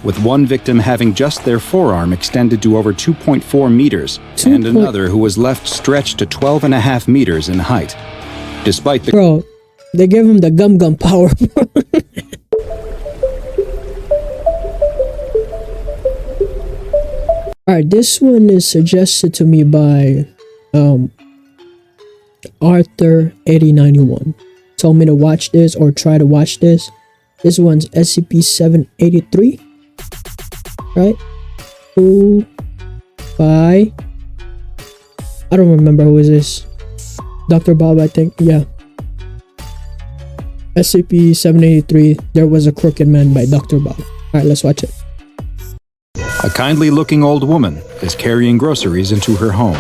with one victim having just their forearm extended to over 2.4 meters and another who was left stretched to 12.5 meters in height. Despite the— Bro, they gave him the gum power. Alright, this one is suggested to me by Arthur8091. Told me to watch this or try to watch this. This one's SCP-783. Right? Who by— I don't remember who is this. Dr. Bob, I think. Yeah. SCP-783, There Was a Crooked Man by Dr. Bob. Alright, let's watch it. A kindly-looking old woman is carrying groceries into her home.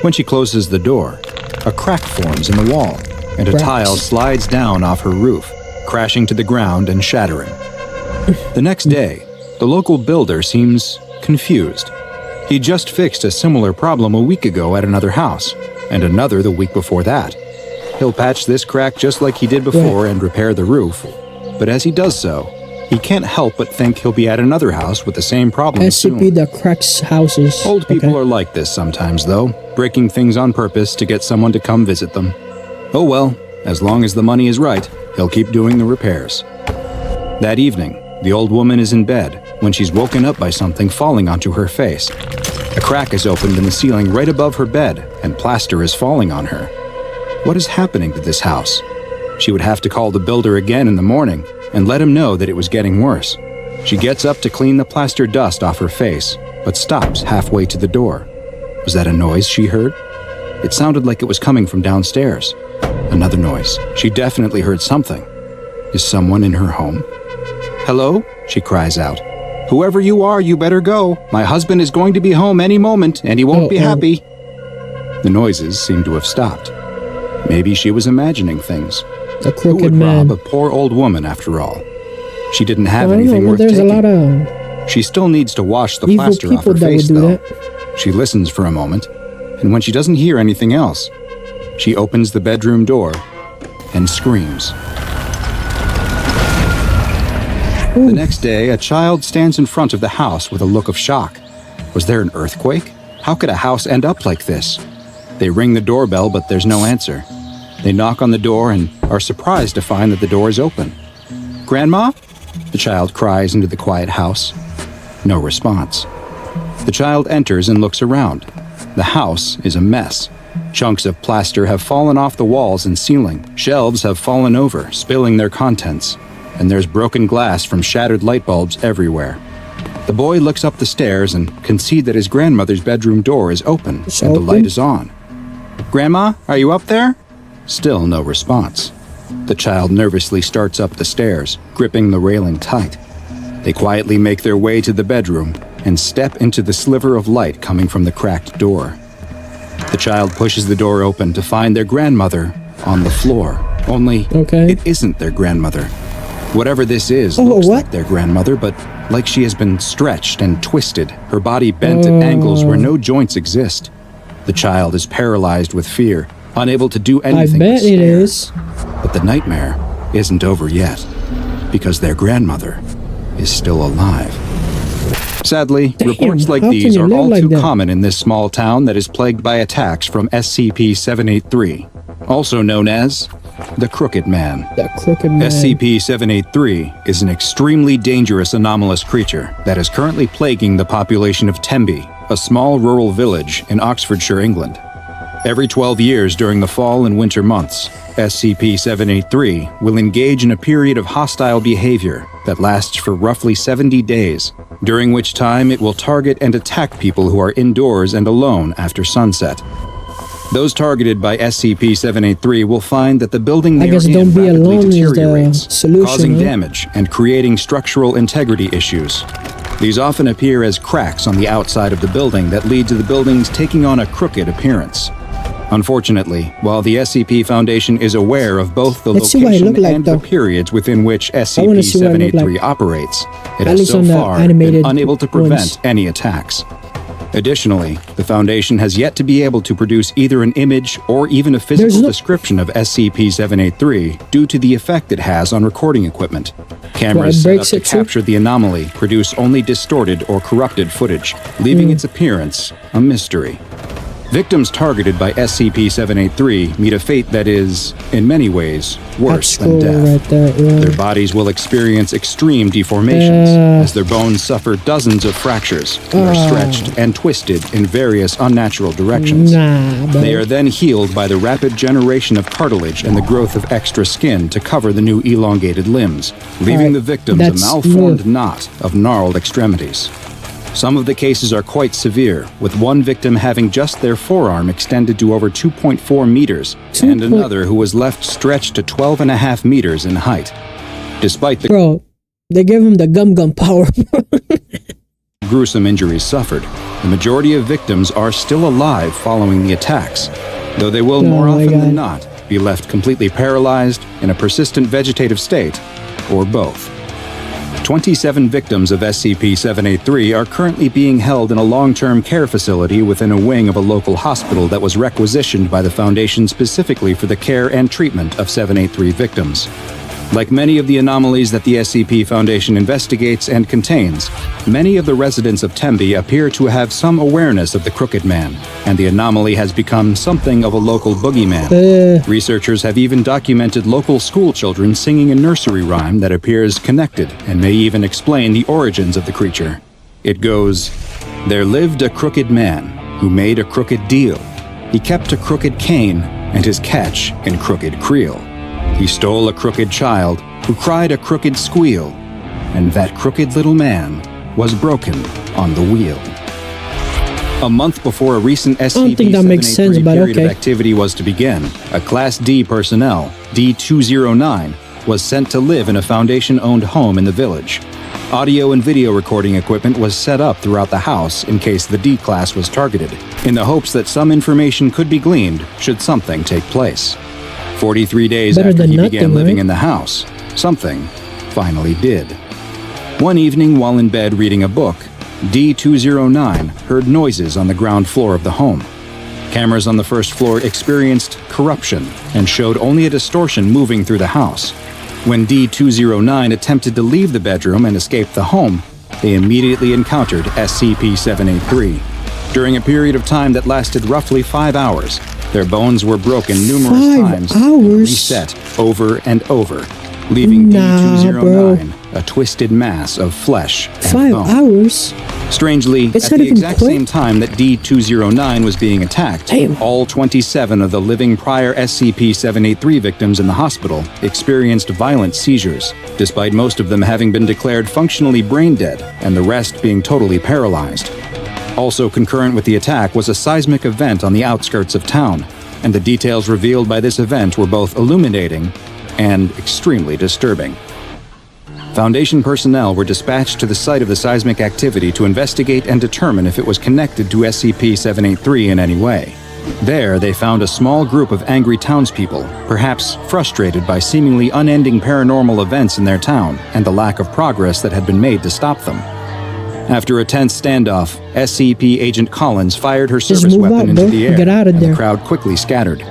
When she closes the door, a crack forms in the wall, and a tile slides down off her roof, crashing to the ground and shattering. The next day, the local builder seems confused. He just fixed a similar problem a week ago at another house, and another the week before that. He'll patch this crack just like he did before and repair the roof, but as he does so, he can't help but think he'll be at another house with the same problem soon. SCP that cracks houses. Old people are like this sometimes, though, breaking things on purpose to get someone to come visit them. Oh well, as long as the money is right, he'll keep doing the repairs. That evening, the old woman is in bed when she's woken up by something falling onto her face. A crack is opened in the ceiling right above her bed, and plaster is falling on her. What is happening to this house? She would have to call the builder again in the morning and let him know that it was getting worse. She gets up to clean the plaster dust off her face, but stops halfway to the door. Was that a noise she heard? It sounded like it was coming from downstairs. Another noise. She definitely heard something. Is someone in her home? Hello? She cries out. Whoever you are, you better go. My husband is going to be home any moment, and he won't be happy. The noises seem to have stopped. Maybe she was imagining things. The Who crooked would man. rob a poor old woman, after all? She didn't have I don't anything know, worth there's taking. a lot of She still needs to wash the evil plaster off people her that would face, do though. that. She listens for a moment, and when she doesn't hear anything else, she opens the bedroom door and screams. Ooh. The next day, a child stands in front of the house with a look of shock. Was there an earthquake? How could a house end up like this? They ring the doorbell, but there's no answer. They knock on the door and are surprised to find that the door is open. Grandma? The child cries into the quiet house. No response. The child enters and looks around. The house is a mess. Chunks of plaster have fallen off the walls and ceiling. Shelves have fallen over, spilling their contents. And there's broken glass from shattered light bulbs everywhere. The boy looks up the stairs and can see that his grandmother's bedroom door is open and the light is on. Grandma, are you up there? Still no response. The child nervously starts up the stairs, gripping the railing tight. They quietly make their way to the bedroom and step into the sliver of light coming from the cracked door. The child pushes the door open to find their grandmother on the floor. Only it isn't their grandmother. Whatever this is looks like their grandmother, but like she has been stretched and twisted, her body bent at angles where no joints exist. The child is paralyzed with fear, unable to do anything. I bet it is. But the nightmare isn't over yet, because their grandmother is still alive. Sadly, reports like these are all too common in this small town that is plagued by attacks from SCP-783, also known as the Crooked Man. The Crooked Man. SCP-783 is an extremely dangerous anomalous creature that is currently plaguing the population of Tembe, a small rural village in Oxfordshire, England. Every 12 years during the fall and winter months, SCP-783 will engage in a period of hostile behavior that lasts for roughly 70 days, during which time it will target and attack people who are indoors and alone after sunset. Those targeted by SCP-783 will find that the building they are in rapidly deteriorates, causing damage and creating structural integrity issues. These often appear as cracks on the outside of the building that lead to the buildings taking on a crooked appearance. Unfortunately, while the SCP Foundation is aware of both the location and the periods within which SCP-783 operates, it has so far been unable to prevent any attacks. Additionally, the Foundation has yet to be able to produce either an image or even a physical description of SCP-783 due to the effect it has on recording equipment. Cameras set up to capture the anomaly produce only distorted or corrupted footage, leaving its appearance a mystery. Victims targeted by SCP-783 meet a fate that is, in many ways, worse than death. Their bodies will experience extreme deformations as their bones suffer dozens of fractures and are stretched and twisted in various unnatural directions. They are then healed by the rapid generation of cartilage and the growth of extra skin to cover the new elongated limbs, leaving the victims a malformed knot of gnarled extremities. Some of the cases are quite severe, with one victim having just their forearm extended to over 2.4 meters, and another who was left stretched to 12.5 meters in height. Despite the they gave him the gum power. gruesome injuries suffered, the majority of victims are still alive following the attacks, though they will more often than not be left completely paralyzed, in a persistent vegetative state, or both. 27 victims of SCP-783 are currently being held in a long-term care facility within a wing of a local hospital that was requisitioned by the Foundation specifically for the care and treatment of 783 victims. Like many of the anomalies that the SCP Foundation investigates and contains, many of the residents of Tembe appear to have some awareness of the Crooked Man, and the anomaly has become something of a local boogeyman. Researchers have even documented local school children singing a nursery rhyme that appears connected and may even explain the origins of the creature. It goes, "There lived a crooked man who made a crooked deal. He kept a crooked cane and his catch in crooked creel. He stole a crooked child who cried a crooked squeal, and that crooked little man was broken on the wheel." A month before a recent SCP-783 period of activity was to begin, a Class D personnel, D-209, was sent to live in a Foundation-owned home in the village. Audio and video recording equipment was set up throughout the house in case the D-Class was targeted, in the hopes that some information could be gleaned should something take place. 43 days after he began living in the house, something finally did. One evening while in bed reading a book, D-209 heard noises on the ground floor of the home. Cameras on the first floor experienced corruption and showed only a distortion moving through the house. When D-209 attempted to leave the bedroom and escape the home, they immediately encountered SCP-783. During a period of time that lasted roughly 5 hours, their bones were broken numerous times and reset over and over, leaving D-209 a twisted mass of flesh and bone. 5 hours? Strangely, at the exact same time that D-209 was being attacked, all 27 of the living prior SCP-783 victims in the hospital experienced violent seizures, despite most of them having been declared functionally brain dead and the rest being totally paralyzed. Also concurrent with the attack was a seismic event on the outskirts of town, and the details revealed by this event were both illuminating and extremely disturbing. Foundation personnel were dispatched to the site of the seismic activity to investigate and determine if it was connected to SCP-783 in any way. There, they found a small group of angry townspeople, perhaps frustrated by seemingly unending paranormal events in their town and the lack of progress that had been made to stop them. After a tense standoff, SCP Agent Collins fired her service weapon into the air, and the crowd quickly scattered.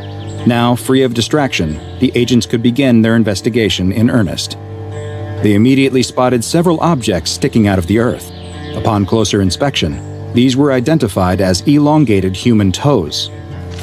Now, free of distraction, the agents could begin their investigation in earnest. They immediately spotted several objects sticking out of the earth. Upon closer inspection, these were identified as elongated human toes.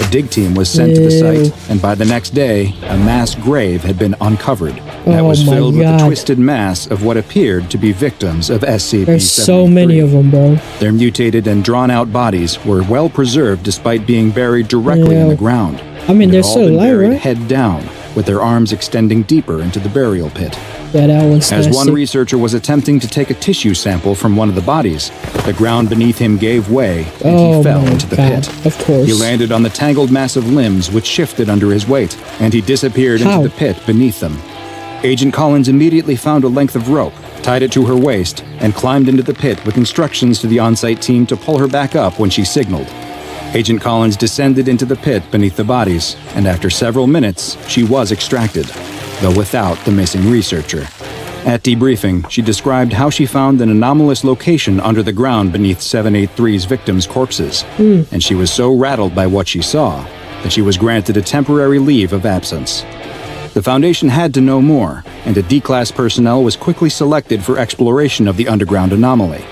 A dig team was sent to the site, and by the next day, a mass grave had been uncovered that was filled with a twisted mass of what appeared to be victims of SCP-783. There's so many of them, bro. Their mutated and drawn-out bodies were well preserved despite being buried directly in the ground. I mean, they're still alive, right? Head down, with their arms extending deeper into the burial pit. Yeah, that one's As one researcher was attempting to take a tissue sample from one of the bodies, the ground beneath him gave way and he fell into the pit. Of course. He landed on the tangled mass of limbs which shifted under his weight, and he disappeared into the pit beneath them. Agent Collins immediately found a length of rope, tied it to her waist, and climbed into the pit with instructions to the on-site team to pull her back up when she signaled. Agent Collins descended into the pit beneath the bodies, and after several minutes, she was extracted, though without the missing researcher. At debriefing, she described how she found an anomalous location under the ground beneath 783's victims' corpses, and she was so rattled by what she saw that she was granted a temporary leave of absence. The Foundation had to know more, and a D-Class personnel was quickly selected for exploration of the underground anomaly.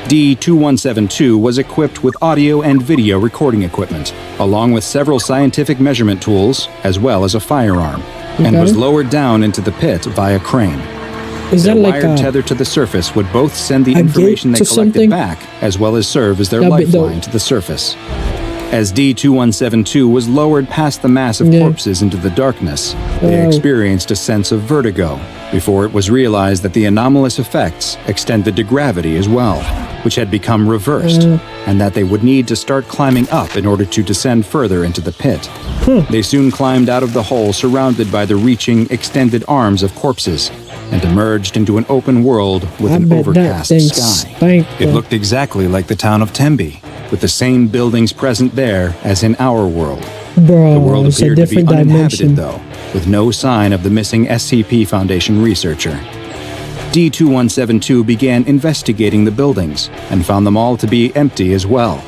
D-2172 was equipped with audio and video recording equipment, along with several scientific measurement tools, as well as a firearm, and was lowered down into the pit via crane. Is Their that like wired a tether to the surface would both send the a information gate they to collected something? back, as well as serve as their Yeah, but lifeline to the surface. As D-2172 was lowered past the mass of Yeah. corpses into the darkness, they Oh. experienced a sense of vertigo before it was realized that the anomalous effects extended to gravity as well, which had become reversed, and that they would need to start climbing up in order to descend further into the pit. They soon climbed out of the hole surrounded by the reaching, extended arms of corpses and emerged into an open world with I an bet that overcast thing sky. stank, It bro. looked exactly like the town of Tembe, with the same buildings present there as in our world. Bro, The world it's a appeared to be different uninhabited, dimension. though, with no sign of the missing SCP Foundation researcher. D-2172 began investigating the buildings and found them all to be empty as well,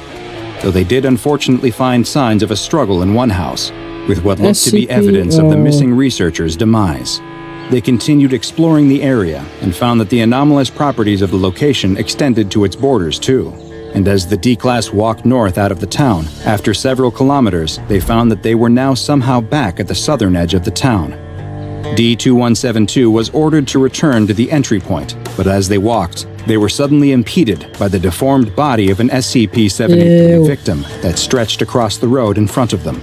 though they did unfortunately find signs of a struggle in one house, with what looked to be SCP, evidence of the missing researcher's demise. They continued exploring the area and found that the anomalous properties of the location extended to its borders too. And as the D-Class walked north out of the town, after several kilometers, they found that they were now somehow back at the southern edge of the town. D-2172 was ordered to return to the entry point, but as they walked, they were suddenly impeded by the deformed body of an SCP-783 Ew. victim that stretched across the road in front of them.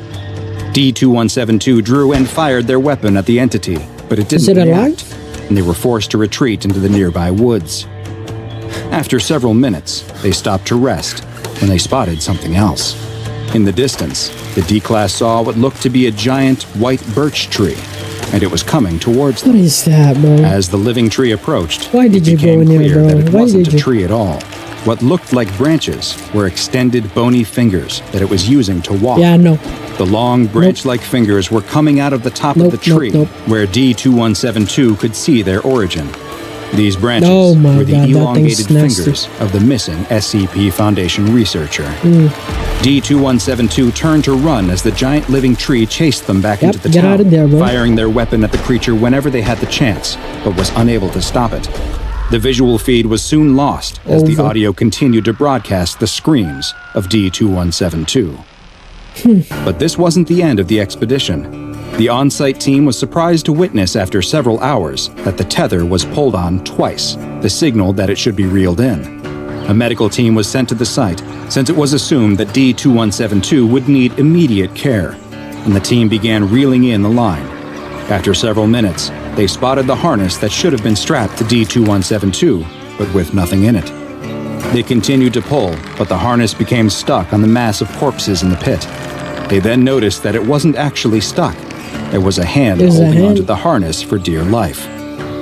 D-2172 drew and fired their weapon at the entity, but it Is didn't it react, and they were forced to retreat into the nearby woods. After several minutes, they stopped to rest when they spotted something else. In the distance, the D-Class saw what looked to be a giant white birch tree, and it was coming towards them. What is that, bro? As the living tree approached, Why did it you go became in there, clear bro? that it Why wasn't did a you? tree at all. What looked like branches were extended bony fingers that it was using to walk. Yeah, I know. The long branch-like fingers were coming out of the top Nope, of the nope, tree, nope. where D-2172 could see their origin. These branches Oh my were the God, that elongated thing's nasty. fingers of the missing SCP Foundation researcher. Mm. D-2172 turned to run as the giant living tree chased them back Yep, into the get town, out of there, bro. firing their weapon at the creature whenever they had the chance, but was unable to stop it. The visual feed was soon lost as the Over. audio continued to broadcast the screams of D-2172. But this wasn't the end of the expedition. The on-site team was surprised to witness after several hours that the tether was pulled on twice, the signal that it should be reeled in. A medical team was sent to the site, since it was assumed that D-2172 would need immediate care, and the team began reeling in the line. After several minutes, they spotted the harness that should have been strapped to D-2172, but with nothing in it. They continued to pull, but the harness became stuck on the mass of corpses in the pit. They then noticed that it wasn't actually stuck. There was a hand There's a holding hand? onto the harness for dear life.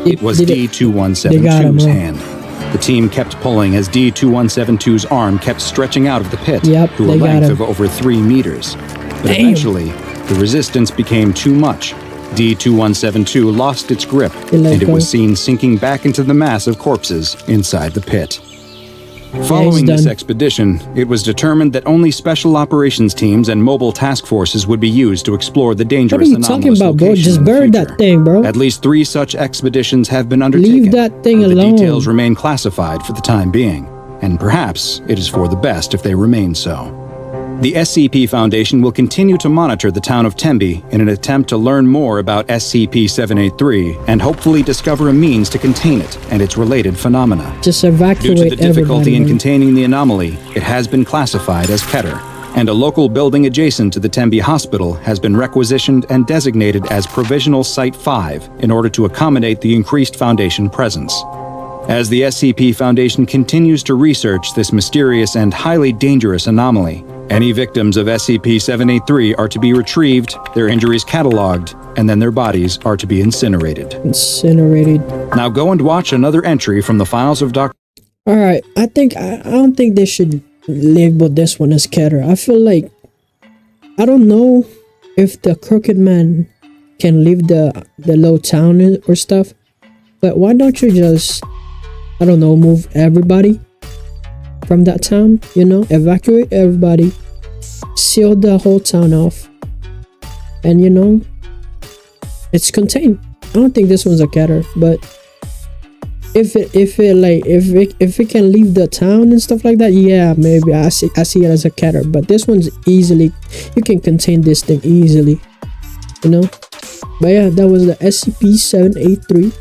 It was Did it- They got him, D-2172's huh? hand. The team kept pulling as D-2172's arm kept stretching out of the pit Yep, to a they got length him. of over 3 meters. But Damn. eventually, the resistance became too much. D-2172 lost its grip, It let and it go. was seen sinking back into the mass of corpses inside the pit. Following this done. expedition, it was determined that only special operations teams and mobile task forces would be used to explore the dangerous What are you anomalous talking about, bro? location Just in the bury future. that thing, bro. At least 3 such expeditions have been undertaken. Leave that thing but alone. The details remain classified for the time being, and perhaps it is for the best if they remain so. The SCP Foundation will continue to monitor the town of Tembe in an attempt to learn more about SCP-783 and hopefully discover a means to contain it and its related phenomena. Just Due evacuate to the difficulty everybody, in man. containing the anomaly, it has been classified as Keter, and a local building adjacent to the Tembe Hospital has been requisitioned and designated as Provisional Site 5 in order to accommodate the increased Foundation presence. As the SCP Foundation continues to research this mysterious and highly dangerous anomaly, any victims of SCP-783 are to be retrieved, their injuries cataloged, and then their bodies are to be incinerated. Incinerated. Now go and watch another entry from the files of Dr. All right, I don't think they should label this one as Keter. I feel like I don't know if the crooked man can leave the little town or stuff, But why don't you just, I don't know, move everybody from that town, you know, evacuate everybody, seal the whole town off, and you know, it's contained. I don't think this one's a catter, but if it can leave the town and stuff like that, yeah, maybe I see it as a catter. But this one's easily, you can contain this thing easily, you know. But yeah, that was the SCP-783.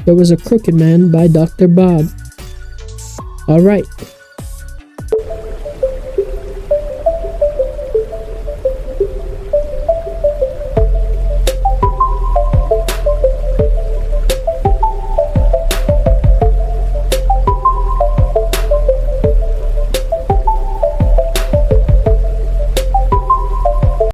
There was a Crooked Man by Dr. Bob. All right.